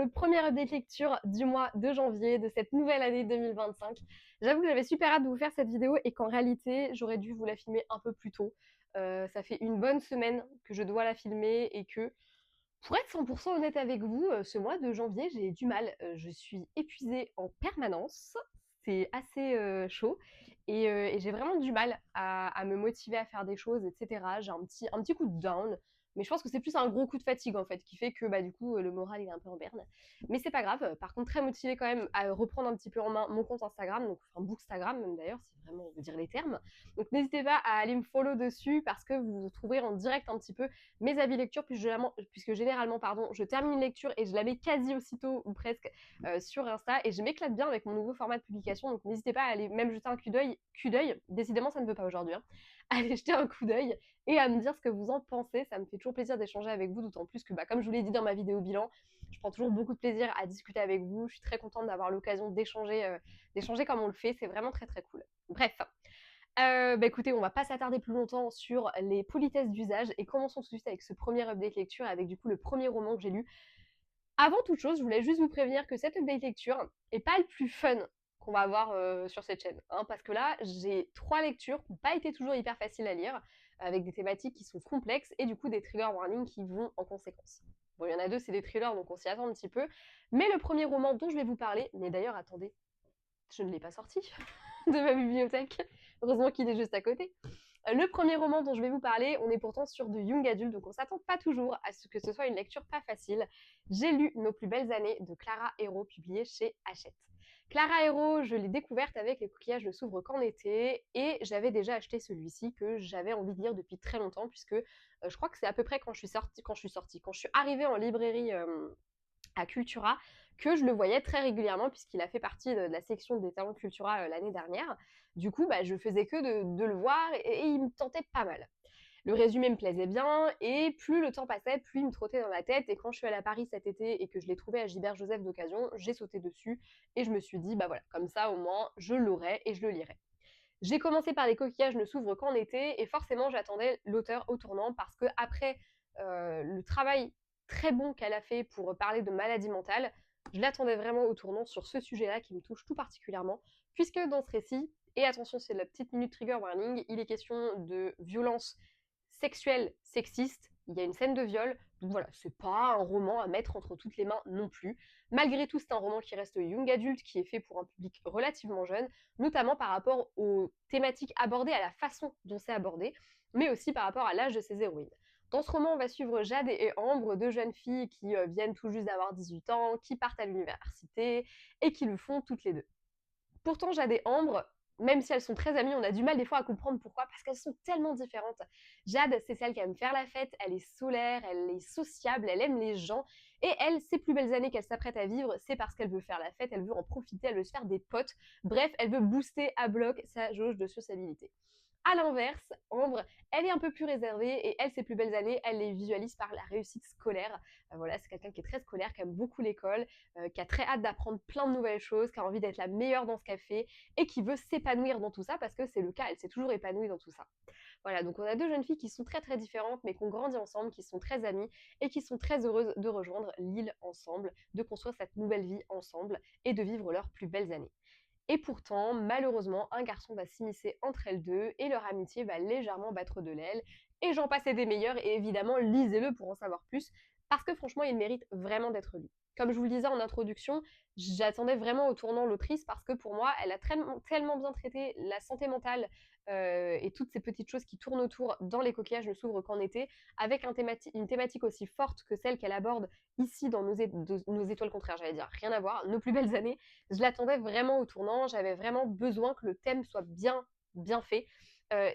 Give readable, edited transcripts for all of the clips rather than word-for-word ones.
le premier update lecture du mois de janvier de cette nouvelle année 2025. J'avoue que j'avais super hâte de vous faire cette vidéo et qu'en réalité, j'aurais dû vous la filmer un peu plus tôt. Ça fait une bonne semaine que je dois la filmer et que, pour être 100% honnête avec vous, ce mois de janvier, j'ai du mal. Je suis épuisée en permanence. C'est assez chaud et j'ai vraiment du mal à me motiver à faire des choses, etc. J'ai un petit coup de down, mais je pense que c'est plus un gros coup de fatigue en fait qui fait que bah du coup le moral il est un peu en berne. Mais c'est pas grave. Par contre, très motivée quand même à reprendre un petit peu en main mon compte Instagram, donc enfin Bookstagram même d'ailleurs, si vraiment on veut dire les termes. Donc n'hésitez pas à aller me follow dessus parce que vous trouverez en direct un petit peu mes avis lecture, puisque généralement, pardon, je termine une lecture et je la mets quasi aussitôt ou presque sur Insta et je m'éclate bien avec mon nouveau format de publication, donc n'hésitez pas à aller même jeter un coup d'œil, décidément ça ne veut pas aujourd'hui, hein. Allez jeter un coup d'œil et à me dire ce que vous en pensez, ça me fait toujours plaisir d'échanger avec vous, d'autant plus que bah, comme je vous l'ai dit dans ma vidéo bilan, je prends toujours beaucoup de plaisir à discuter avec vous, je suis très contente d'avoir l'occasion d'échanger comme on le fait, c'est vraiment très très cool. Bref, bah écoutez, on va pas s'attarder plus longtemps sur les politesses d'usage et commençons tout de suite avec ce premier update lecture, avec du coup le premier roman que j'ai lu. Avant toute chose, je voulais juste vous prévenir que cet update lecture est pas le plus fun qu'on va avoir sur cette chaîne, hein, parce que là, j'ai 3 lectures qui n'ont pas été toujours hyper faciles à lire, avec des thématiques qui sont complexes et du coup des trigger warnings qui vont en conséquence. Bon, il y en a deux, c'est des thrillers, donc on s'y attend un petit peu. Mais le premier roman dont je vais vous parler, mais d'ailleurs, attendez, je ne l'ai pas sorti de ma bibliothèque. Heureusement qu'il est juste à côté. Le premier roman dont je vais vous parler, on est pourtant sur de young adult, donc on s'attend pas toujours à ce que ce soit une lecture pas facile. J'ai lu Nos plus belles années de Clara Hérault, publié chez Hachette. Clara Hérault, je l'ai découverte avec Les coquillages ne s'ouvrent qu'en été, et j'avais déjà acheté celui-ci que j'avais envie de lire depuis très longtemps, puisque je crois que c'est à peu près quand je suis arrivée en librairie à Cultura, que je le voyais très régulièrement puisqu'il a fait partie de la section des talents Cultura l'année dernière. Du coup, bah, je faisais que de le voir et il me tentait pas mal. Le résumé me plaisait bien et plus le temps passait, plus il me trottait dans la tête. Et quand je suis allée à Paris cet été et que je l'ai trouvé à Gilbert Joseph d'occasion, j'ai sauté dessus et je me suis dit, bah voilà, comme ça au moins je l'aurai et je le lirai. J'ai commencé par Les coquillages ne s'ouvrent qu'en été et forcément j'attendais l'auteur au tournant parce que après le travail très bon qu'elle a fait pour parler de maladie mentale, je l'attendais vraiment au tournant sur ce sujet-là qui me touche tout particulièrement, puisque dans ce récit, et attention c'est la petite minute trigger warning, il est question de violence sexuelle sexiste, il y a une scène de viol, donc voilà, c'est pas un roman à mettre entre toutes les mains non plus. Malgré tout, c'est un roman qui reste young adulte, qui est fait pour un public relativement jeune, notamment par rapport aux thématiques abordées, à la façon dont c'est abordé, mais aussi par rapport à l'âge de ses héroïnes. Dans ce roman, on va suivre Jade et Ambre, deux jeunes filles qui viennent tout juste d'avoir 18 ans, qui partent à l'université et qui le font toutes les deux. Pourtant, Jade et Ambre, même si elles sont très amies, on a du mal des fois à comprendre pourquoi, parce qu'elles sont tellement différentes. Jade, c'est celle qui aime faire la fête, elle est solaire, elle est sociable, elle aime les gens, et elle, ses plus belles années qu'elle s'apprête à vivre, c'est parce qu'elle veut faire la fête, elle veut en profiter, elle veut se faire des potes, bref, elle veut booster à bloc sa jauge de sociabilité. À l'inverse, Ambre, elle est un peu plus réservée et elle, ses plus belles années, elle les visualise par la réussite scolaire. Voilà, c'est quelqu'un qui est très scolaire, qui aime beaucoup l'école, qui a très hâte d'apprendre plein de nouvelles choses, qui a envie d'être la meilleure dans ce qu'elle fait et qui veut s'épanouir dans tout ça parce que c'est le cas, elle s'est toujours épanouie dans tout ça. Voilà, donc on a deux jeunes filles qui sont très très différentes mais qui ont grandi ensemble, qui sont très amies et qui sont très heureuses de rejoindre l'île ensemble, de construire cette nouvelle vie ensemble et de vivre leurs plus belles années. Et pourtant, malheureusement, un garçon va s'immiscer entre elles deux et leur amitié va légèrement battre de l'aile. Et j'en passe des meilleurs, et évidemment, lisez-le pour en savoir plus, parce que franchement, il mérite vraiment d'être lu. Comme je vous le disais en introduction, j'attendais vraiment au tournant l'autrice parce que pour moi, elle a tellement bien traité la santé mentale et toutes ces petites choses qui tournent autour dans Les coquillages ne s'ouvrent qu'en été, avec une thématique aussi forte que celle qu'elle aborde ici dans nos étoiles contraires, j'allais dire, rien à voir, Nos plus belles années. Je l'attendais vraiment au tournant, j'avais vraiment besoin que le thème soit bien fait.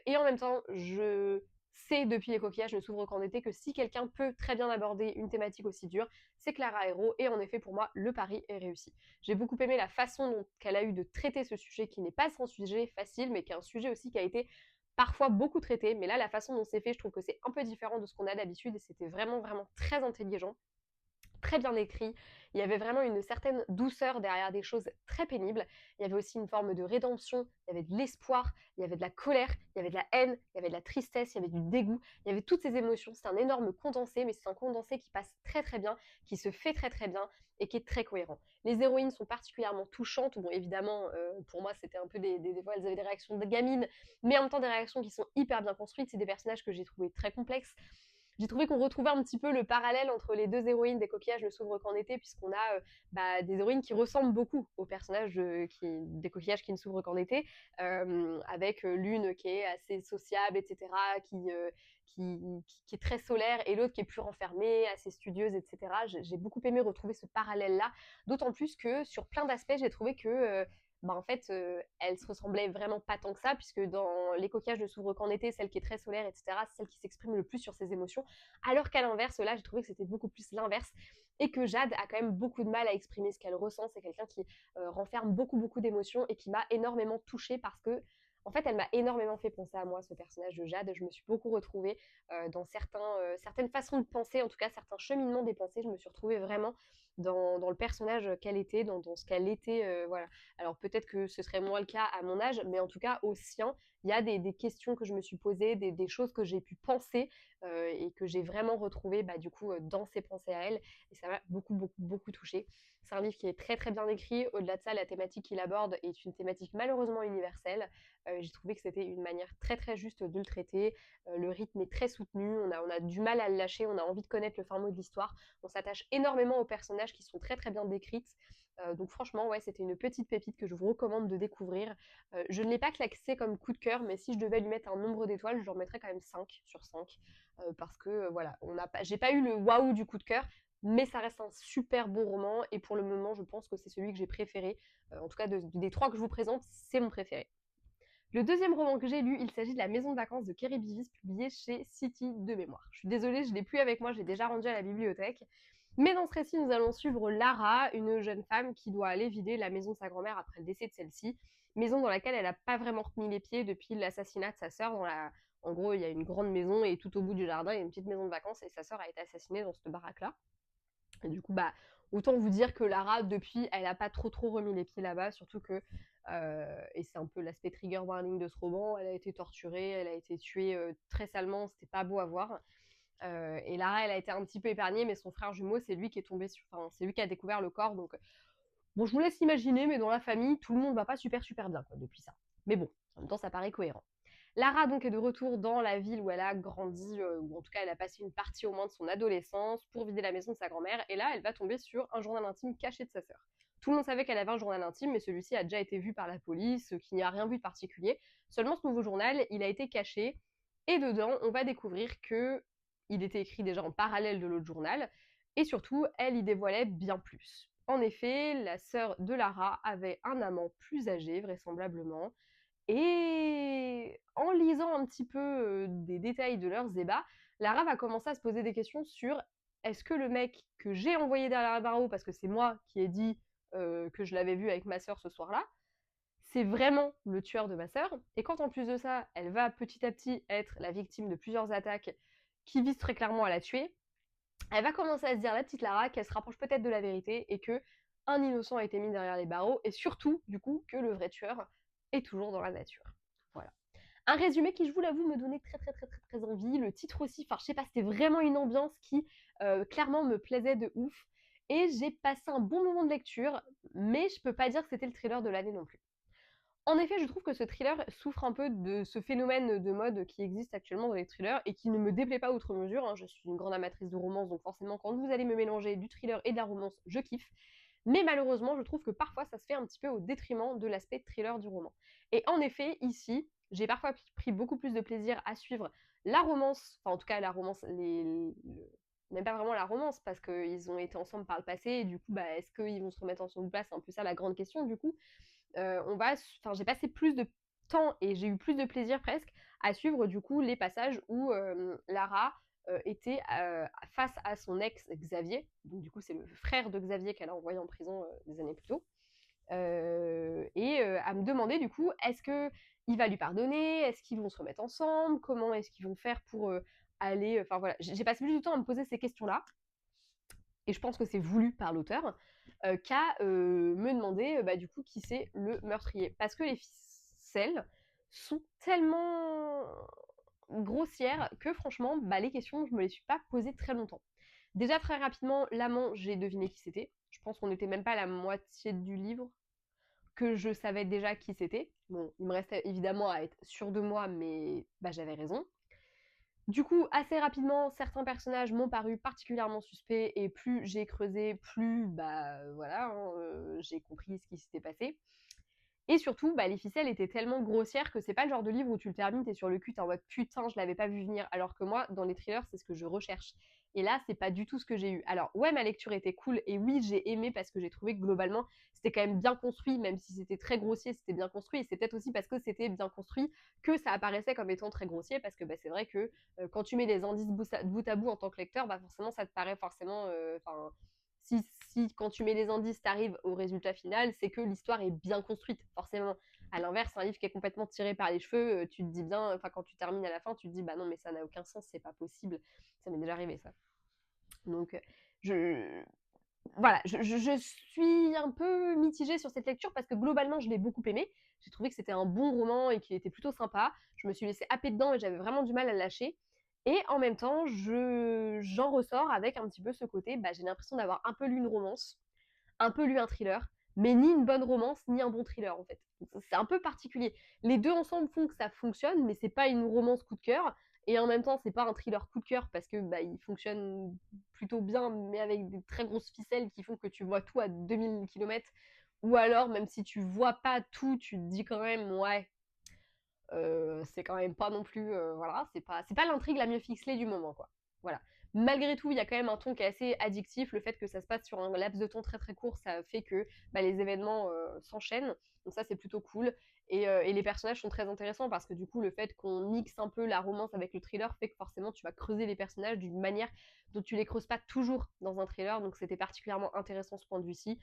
Et en même temps, je sais depuis Les coquillages ne s'ouvrent qu'en été que si quelqu'un peut très bien aborder une thématique aussi dure, c'est Clara Hérault, et en effet pour moi le pari est réussi. J'ai beaucoup aimé la façon dont elle a eu de traiter ce sujet qui n'est pas un sujet facile, mais qui est un sujet aussi qui a été parfois beaucoup traité, mais là la façon dont c'est fait, je trouve que c'est un peu différent de ce qu'on a d'habitude et c'était vraiment très intelligent. très bien écrit. Il y avait vraiment une certaine douceur derrière des choses très pénibles. Il y avait aussi une forme de rédemption, il y avait de l'espoir, il y avait de la colère, il y avait de la haine, il y avait de la tristesse, il y avait du dégoût, il y avait toutes ces émotions. C'est un énorme condensé, mais c'est un condensé qui passe très très bien, qui se fait très très bien et qui est très cohérent. Les héroïnes sont particulièrement touchantes. Bon, évidemment, pour moi, c'était un peu des fois, elles avaient des réactions de gamines, mais en même temps des réactions qui sont hyper bien construites. C'est des personnages que j'ai trouvés très complexes. J'ai trouvé qu'on retrouvait un petit peu le parallèle entre les deux héroïnes des coquillages ne s'ouvre qu'en été, puisqu'on a des héroïnes qui ressemblent beaucoup aux personnages des coquillages qui ne s'ouvrent qu'en été, avec l'une qui est assez sociable, etc., qui est très solaire, et l'autre qui est plus renfermée, assez studieuse, etc. J'ai beaucoup aimé retrouver ce parallèle-là, d'autant plus que sur plein d'aspects, j'ai trouvé que en fait, elles se ressemblaient vraiment pas tant que ça, puisque dans les coquillages ne s'ouvrent qu'en été, celle qui est très solaire, etc., c'est celle qui s'exprime le plus sur ses émotions, alors qu'à l'inverse, là, j'ai trouvé que c'était beaucoup plus l'inverse, et que Jade a quand même beaucoup de mal à exprimer ce qu'elle ressent. C'est quelqu'un qui renferme beaucoup, beaucoup d'émotions, et qui m'a énormément touchée parce que, en fait, elle m'a énormément fait penser à moi, ce personnage de Jade. Je me suis beaucoup retrouvée dans certaines façons de penser, en tout cas certains cheminements des pensées. Je me suis retrouvée vraiment dans le personnage qu'elle était, dans ce qu'elle était, voilà. Alors peut-être que ce serait moins le cas à mon âge, mais en tout cas au sien, il y a des questions que je me suis posées, des choses que j'ai pu penser et que j'ai vraiment retrouvées du coup dans ses pensées à elle, et ça m'a beaucoup beaucoup beaucoup touchée. C'est un livre qui est très très bien écrit. Au-delà de ça, la thématique qu'il aborde est une thématique malheureusement universelle. J'ai trouvé que c'était une manière très très juste de le traiter. Le rythme est très soutenu, on a du mal à le lâcher, on a envie de connaître le fin mot de l'histoire, on s'attache énormément aux personnages qui sont très très bien décrites. Donc franchement, ouais, c'était une petite pépite que je vous recommande de découvrir. Je ne l'ai pas classé comme coup de cœur, mais si je devais lui mettre un nombre d'étoiles, je lui en mettrais quand même 5 sur 5. Parce que voilà, j'ai pas eu le waouh du coup de cœur, mais ça reste un super bon roman, et pour le moment, je pense que c'est celui que j'ai préféré. En tout cas, des trois que je vous présente, c'est mon préféré. Le deuxième roman que j'ai lu, il s'agit de La Maison de vacances de Kerry Bevis, publié chez City de mémoire. Je suis désolée, je ne l'ai plus avec moi, je l'ai déjà rendu à la bibliothèque. Mais dans ce récit, nous allons suivre Lara, une jeune femme qui doit aller vider la maison de sa grand-mère après le décès de celle-ci. Maison dans laquelle elle n'a pas vraiment remis les pieds depuis l'assassinat de sa sœur. En gros, il y a une grande maison, et tout au bout du jardin, il y a une petite maison de vacances, et sa sœur a été assassinée dans cette baraque-là. Et du coup, autant vous dire que Lara, depuis, elle n'a pas trop remis les pieds là-bas, surtout que, et c'est un peu l'aspect trigger warning de ce roman, elle a été torturée, elle a été tuée très salement, c'était pas beau à voir. Et Lara, elle a été un petit peu épargnée, mais son frère jumeau, c'est lui qui est tombé sur, enfin, c'est lui qui a découvert le corps, donc bon, je vous laisse imaginer, mais dans la famille, tout le monde va pas super bien quoi, depuis ça. Mais bon, en même temps, ça paraît cohérent. Lara donc est de retour dans la ville où elle a grandi, ou en tout cas elle a passé une partie au moins de son adolescence pour vider la maison de sa grand-mère, et là elle va tomber sur un journal intime caché de sa sœur. Tout le monde savait qu'elle avait un journal intime, mais celui-ci a déjà été vu par la police, qui n'y a rien vu de particulier. Seulement ce nouveau journal, il a été caché, et dedans on va découvrir que il était écrit déjà en parallèle de l'autre journal, et surtout elle y dévoilait bien plus. En effet, la sœur de Lara avait un amant plus âgé, vraisemblablement, et en lisant un petit peu des détails de leurs ébats, Lara va commencer à se poser des questions sur: est-ce que le mec que j'ai envoyé derrière la barreau, parce que c'est moi qui ai dit que je l'avais vu avec ma sœur ce soir-là, c'est vraiment le tueur de ma sœur? Et quand en plus de ça, elle va petit à petit être la victime de plusieurs attaques qui visent très clairement à la tuer, elle va commencer à se dire, la petite Lara, qu'elle se rapproche peut-être de la vérité, et que un innocent a été mis derrière les barreaux, et surtout, du coup, que le vrai tueur est toujours dans la nature. Voilà. Un résumé qui, je vous l'avoue, me donnait très envie. Le titre aussi, enfin, je sais pas, c'était vraiment une ambiance qui, clairement, me plaisait de ouf. Et j'ai passé un bon moment de lecture, mais je peux pas dire que c'était le thriller de l'année non plus. En effet, je trouve que ce thriller souffre un peu de ce phénomène de mode qui existe actuellement dans les thrillers, et qui ne me déplaît pas outre mesure, hein. Je suis une grande amatrice de romance, donc forcément, quand vous allez me mélanger du thriller et de la romance, je kiffe. Mais malheureusement, je trouve que parfois, ça se fait un petit peu au détriment de l'aspect thriller du roman. Et en effet, ici, j'ai parfois pris beaucoup plus de plaisir à suivre la romance, enfin en tout cas la romance, même pas vraiment la romance, parce qu'ils ont été ensemble par le passé, et du coup, est-ce qu'ils vont se remettre ensemble ou pas? C'est un peu ça la grande question, du coup. J'ai passé plus de temps, et j'ai eu plus de plaisir presque à suivre du coup les passages où Lara était face à son ex Xavier, donc du coup c'est le frère de Xavier qu'elle a envoyé en prison des années plus tôt, et à me demander du coup, est-ce que il va lui pardonner, est-ce qu'ils vont se remettre ensemble, comment est-ce qu'ils vont faire pour aller, enfin voilà, j'ai passé plus de temps à me poser ces questions-là. et je pense que c'est voulu par l'auteur, qu'à me demander du coup qui c'est le meurtrier. Parce que les ficelles sont tellement grossières que franchement, les questions, je me les suis pas posées très longtemps. Déjà très rapidement, l'amant, j'ai deviné qui c'était. Je pense qu'on n'était même pas à la moitié du livre que je savais déjà qui c'était. Bon, il me restait évidemment à être sûre de moi, mais j'avais raison. Du coup, assez rapidement, certains personnages m'ont paru particulièrement suspects et plus j'ai creusé, plus voilà, j'ai compris ce qui s'était passé. Et surtout, les ficelles étaient tellement grossières que c'est pas le genre de livre où tu le termines, t'es sur le cul, t'es en mode putain, je l'avais pas vu venir. Alors que moi, dans les thrillers, c'est ce que je recherche. Et là, c'est pas du tout ce que j'ai eu. Alors, ouais, ma lecture était cool, et oui, j'ai aimé parce que j'ai trouvé que globalement, c'était quand même bien construit, même si c'était très grossier, c'était bien construit. Et c'est peut-être aussi parce que c'était bien construit que ça apparaissait comme étant très grossier, parce que c'est vrai que quand tu mets des indices bout à bout en tant que lecteur, forcément, ça te paraît forcément. Si quand tu mets des indices, t'arrives au résultat final, c'est que l'histoire est bien construite, forcément. À l'inverse, un livre qui est complètement tiré par les cheveux, tu te dis bien, enfin quand tu termines à la fin, tu te dis non mais ça n'a aucun sens, c'est pas possible. Ça m'est déjà arrivé ça. Donc voilà, je suis un peu mitigée sur cette lecture parce que globalement je l'ai beaucoup aimé. J'ai trouvé que c'était un bon roman et qu'il était plutôt sympa. Je me suis laissée happer dedans et j'avais vraiment du mal à le lâcher. Et en même temps, j'en ressors avec un petit peu ce côté, j'ai l'impression d'avoir un peu lu une romance, un peu lu un thriller, mais ni une bonne romance, ni un bon thriller en fait. C'est un peu particulier. Les deux ensemble font que ça fonctionne, mais c'est pas une romance coup de cœur. Et en même temps, c'est pas un thriller coup de cœur parce que il fonctionne plutôt bien, mais avec des très grosses ficelles qui font que tu vois tout à 2000 km. Ou alors, même si tu vois pas tout, tu te dis quand même, ouais, c'est quand même pas non plus, voilà, c'est pas l'intrigue la mieux ficelée du moment, quoi. Voilà. Malgré tout, il y a quand même un ton qui est assez addictif. Le fait que ça se passe sur un laps de temps très très court, ça fait que les événements s'enchaînent. Donc ça, c'est plutôt cool. Et les personnages sont très intéressants parce que du coup, le fait qu'on mixe un peu la romance avec le thriller fait que forcément, tu vas creuser les personnages d'une manière dont tu les creuses pas toujours dans un thriller. Donc c'était particulièrement intéressant ce point de vue-ci.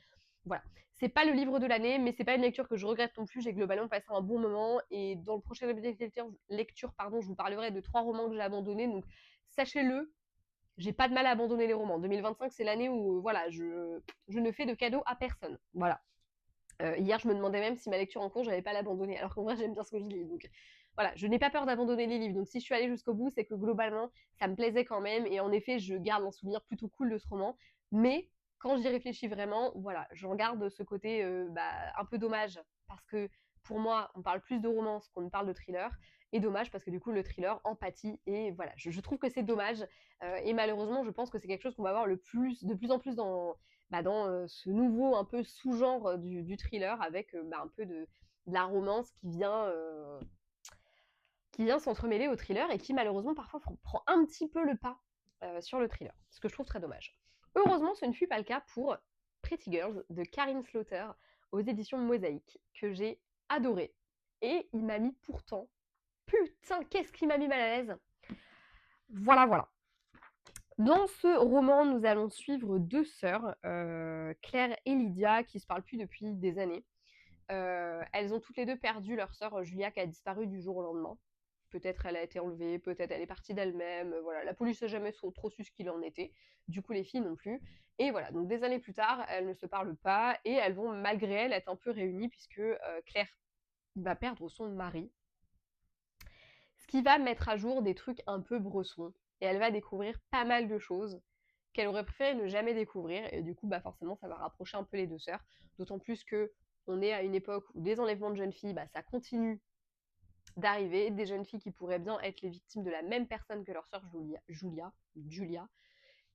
Voilà. C'est pas le livre de l'année, mais c'est pas une lecture que je regrette non plus. J'ai globalement passé un bon moment. Et dans le prochain lecture, je vous parlerai de 3 romans que j'ai abandonnés. Donc sachez-le, j'ai pas de mal à abandonner les romans. 2025, c'est l'année où voilà, je ne fais de cadeaux à personne. Voilà. Hier, je me demandais même si ma lecture en cours, j'allais pas l'abandonner. Alors qu'en vrai, j'aime bien ce que je lis. Donc voilà, je n'ai pas peur d'abandonner les livres. Donc si je suis allée jusqu'au bout, c'est que globalement, ça me plaisait quand même. Et en effet, je garde un souvenir plutôt cool de ce roman. Mais quand j'y réfléchis vraiment, voilà, j'en garde ce côté un peu dommage. Parce que pour moi, on parle plus de romance qu'on ne parle de thriller. Et dommage parce que du coup, le thriller empathie. Et voilà, je trouve que c'est dommage. Et malheureusement, je pense que c'est quelque chose qu'on va voir de plus en plus dans ce nouveau un peu sous-genre du thriller avec un peu de la romance qui vient s'entremêler au thriller et qui malheureusement parfois prend un petit peu le pas sur le thriller, ce que je trouve très dommage. Heureusement, ce ne fut pas le cas pour Pretty Girls de Karin Slaughter aux éditions Mosaïque, que j'ai adoré. Et il m'a mis pourtant, putain, qu'est-ce qui m'a mis mal à l'aise. Voilà. Dans ce roman, nous allons suivre 2 sœurs, Claire et Lydia, qui se parlent plus depuis des années. Elles ont toutes les 2 perdu leur sœur Julia, qui a disparu du jour au lendemain. Peut-être elle a été enlevée, peut-être elle est partie d'elle-même. Voilà, la police n'a jamais trop su ce qu'il en était. Du coup, les filles non plus. Et voilà, donc des années plus tard, elles ne se parlent pas et elles vont malgré elles être un peu réunies puisque Claire va perdre son mari. Ce qui va mettre à jour des trucs un peu bressons. Et elle va découvrir pas mal de choses qu'elle aurait préféré ne jamais découvrir. Et du coup, forcément, ça va rapprocher un peu les 2 sœurs. D'autant plus que on est à une époque où des enlèvements de jeunes filles, ça continue d'arriver. Des jeunes filles qui pourraient bien être les victimes de la même personne que leur sœur Julia.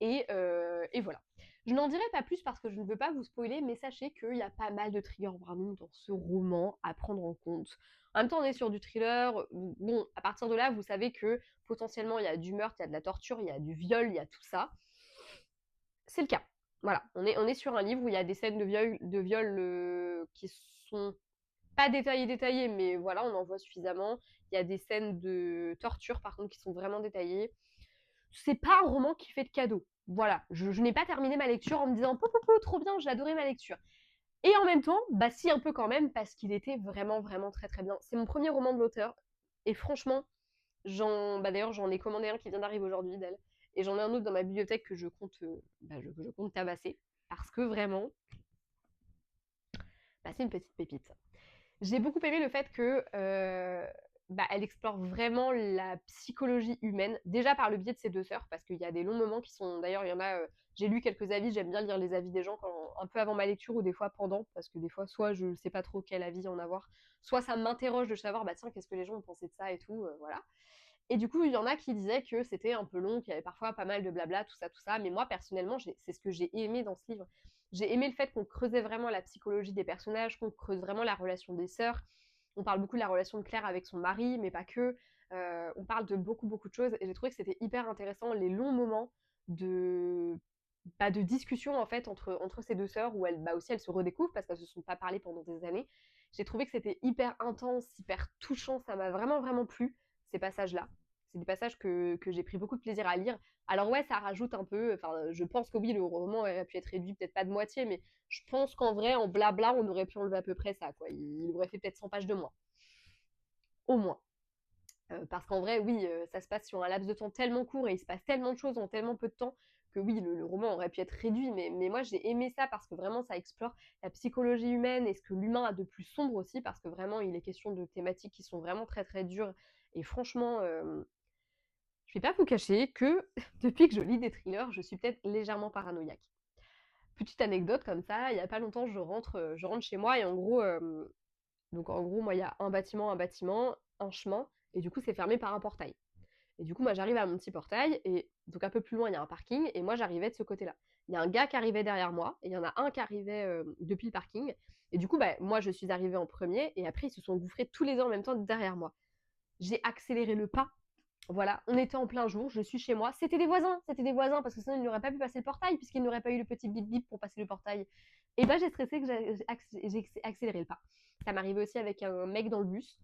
Et voilà. Je n'en dirai pas plus parce que je ne veux pas vous spoiler, mais sachez qu'il y a pas mal de trigger warning dans ce roman à prendre en compte. En même temps, on est sur du thriller. Bon, à partir de là, vous savez que potentiellement, il y a du meurtre, il y a de la torture, il y a du viol, il y a tout ça. C'est le cas. Voilà, on est sur un livre où il y a des scènes de viol qui sont pas détaillées, mais voilà, on en voit suffisamment. Il y a des scènes de torture, par contre, qui sont vraiment détaillées. C'est pas un roman qui fait de cadeaux. Voilà, je n'ai pas terminé ma lecture en me disant trop bien, j'ai adoré ma lecture. Et en même temps, si un peu quand même, parce qu'il était vraiment vraiment très très bien. C'est mon premier roman de l'auteur, et franchement, d'ailleurs j'en ai commandé un qui vient d'arriver aujourd'hui d'elle, Et j'en ai un autre dans ma bibliothèque que je compte, je compte tabasser parce que vraiment, c'est une petite pépite. J'ai beaucoup aimé le fait que elle explore vraiment la psychologie humaine, déjà par le biais de ses deux sœurs, parce qu'il y a des longs moments qui sont. D'ailleurs, il y en a. J'ai lu quelques avis, j'aime bien lire les avis des gens un peu avant ma lecture ou des fois pendant, parce que des fois, soit je sais pas trop quel avis en avoir, soit ça m'interroge de savoir, tiens, qu'est-ce que les gens ont pensé de ça et tout, voilà. Et du coup, il y en a qui disaient que c'était un peu long, qu'il y avait parfois pas mal de blabla, tout ça. Mais moi, personnellement, c'est ce que j'ai aimé dans ce livre. J'ai aimé le fait qu'on creusait vraiment la psychologie des personnages, qu'on creuse vraiment la relation des sœurs. On parle beaucoup de la relation de Claire avec son mari, mais pas que. On parle de beaucoup, beaucoup de choses. Et j'ai trouvé que c'était hyper intéressant, les longs moments de discussion en fait entre ces deux sœurs où elles se redécouvrent parce qu'elles se sont pas parlé pendant des années. J'ai trouvé que c'était hyper intense, hyper touchant, ça m'a vraiment vraiment plu ces passages-là. C'est des passages que j'ai pris beaucoup de plaisir à lire. Alors ouais, ça rajoute un peu, je pense que oui, le roman aurait pu être réduit peut-être pas de moitié, mais je pense qu'en vrai, en blabla, on aurait pu enlever à peu près ça, quoi. Il aurait fait peut-être 100 pages de moins. Au moins. Parce qu'en vrai, oui, ça se passe sur un laps de temps tellement court et il se passe tellement de choses en tellement peu de temps que oui, le roman aurait pu être réduit, mais moi j'ai aimé ça parce que vraiment ça explore la psychologie humaine et ce que l'humain a de plus sombre aussi, parce que vraiment il est question de thématiques qui sont vraiment très très dures. Et franchement, je vais pas vous cacher que depuis que je lis des thrillers, je suis peut-être légèrement paranoïaque. Petite anecdote comme ça, il y a pas longtemps, je rentre chez moi et en gros, moi, il y a un bâtiment, un chemin, et du coup, c'est fermé par un portail. Et du coup, moi, j'arrive à mon petit portail, et donc un peu plus loin, il y a un parking, et moi, j'arrivais de ce côté-là. Il y a un gars qui arrivait derrière moi, et il y en a un qui arrivait depuis le parking. Et du coup, moi, je suis arrivée en premier, et après, ils se sont gouffrés tous les deux en même temps derrière moi. J'ai accéléré le pas. Voilà, on était en plein jour, je suis chez moi. C'était des voisins, parce que sinon, ils n'auraient pas pu passer le portail, puisqu'ils n'auraient pas eu le petit bip bip pour passer le portail. Et j'ai stressé que j'ai accéléré le pas. Ça m'arrivait aussi avec un mec dans le bus,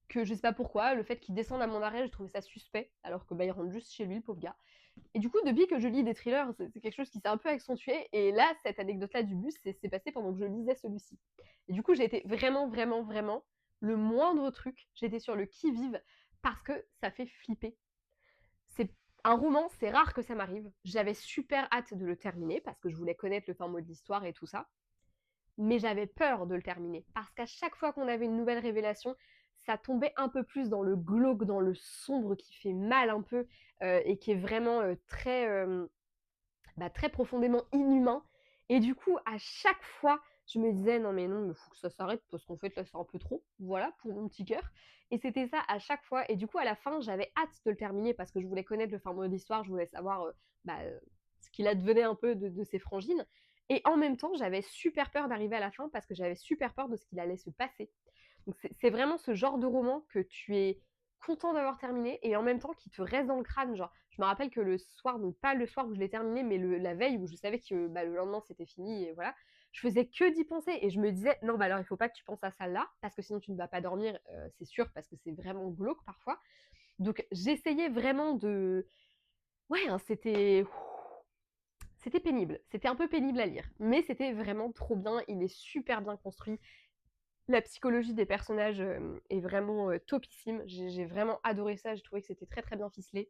que je sais pas pourquoi, le fait qu'il descende à mon arrêt, je trouvais ça suspect, alors que il rentre juste chez lui, le pauvre gars. Et du coup, depuis que je lis des thrillers, c'est quelque chose qui s'est un peu accentué, et là, cette anecdote-là du bus, c'est passé pendant que je lisais celui-ci. Et du coup, j'ai été vraiment, vraiment, vraiment, le moindre truc, j'étais sur le qui-vive, parce que ça fait flipper. C'est un roman, c'est rare que ça m'arrive. J'avais super hâte de le terminer, parce que je voulais connaître le fin mot de l'histoire et tout ça. Mais j'avais peur de le terminer, parce qu'à chaque fois qu'on avait une nouvelle révélation, ça tombait un peu plus dans le glauque, dans le sombre qui fait mal un peu, et qui est vraiment très profondément inhumain. Et du coup, à chaque fois, je me disais non, mais il faut que ça s'arrête parce qu'en fait, là, c'est un peu trop, voilà, pour mon petit cœur. Et c'était ça à chaque fois. Et du coup, à la fin, j'avais hâte de le terminer parce que je voulais connaître le fin mot de l'histoire, je voulais savoir ce qu'il advenait un peu de ses frangines. Et en même temps, j'avais super peur d'arriver à la fin parce que j'avais super peur de ce qu'il allait se passer. Donc c'est vraiment ce genre de roman que tu es content d'avoir terminé et en même temps qui te reste dans le crâne. Genre, je me rappelle que le soir, donc pas le soir où je l'ai terminé, mais la veille où je savais que le lendemain c'était fini et voilà, je faisais que d'y penser et je me disais non, alors il faut pas que tu penses à ça là parce que sinon tu ne vas pas dormir, c'est sûr, parce que c'est vraiment glauque parfois. Donc j'essayais vraiment de. Ouais, hein, c'était pénible. C'était un peu pénible à lire, mais c'était vraiment trop bien. Il est super bien construit. La psychologie des personnages est vraiment topissime. J'ai vraiment adoré ça. J'ai trouvé que c'était très très bien ficelé.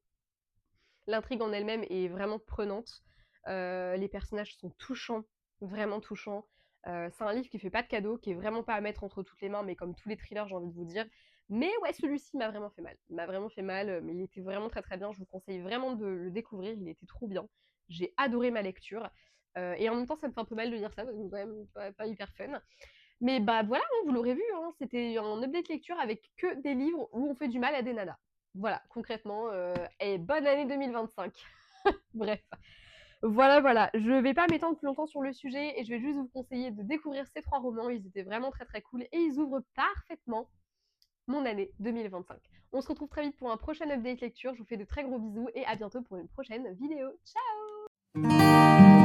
L'intrigue en elle-même est vraiment prenante. Les personnages sont touchants, vraiment touchants. C'est un livre qui fait pas de cadeau, qui est vraiment pas à mettre entre toutes les mains, mais comme tous les thrillers, j'ai envie de vous dire. Mais ouais, celui-ci m'a vraiment fait mal. Il m'a vraiment fait mal, mais il était vraiment très très bien. Je vous conseille vraiment de le découvrir. Il était trop bien. J'ai adoré ma lecture. Et en même temps, ça me fait un peu mal de dire ça, parce que c'est quand même pas hyper fun. Mais voilà, hein, vous l'aurez vu, hein, c'était un update lecture avec que des livres où on fait du mal à des nanas. Voilà, concrètement, et bonne année 2025. Bref, voilà. Je vais pas m'étendre plus longtemps sur le sujet et je vais juste vous conseiller de découvrir ces 3 romans. Ils étaient vraiment très très cool et ils ouvrent parfaitement mon année 2025. On se retrouve très vite pour un prochain update lecture. Je vous fais de très gros bisous et à bientôt pour une prochaine vidéo. Ciao!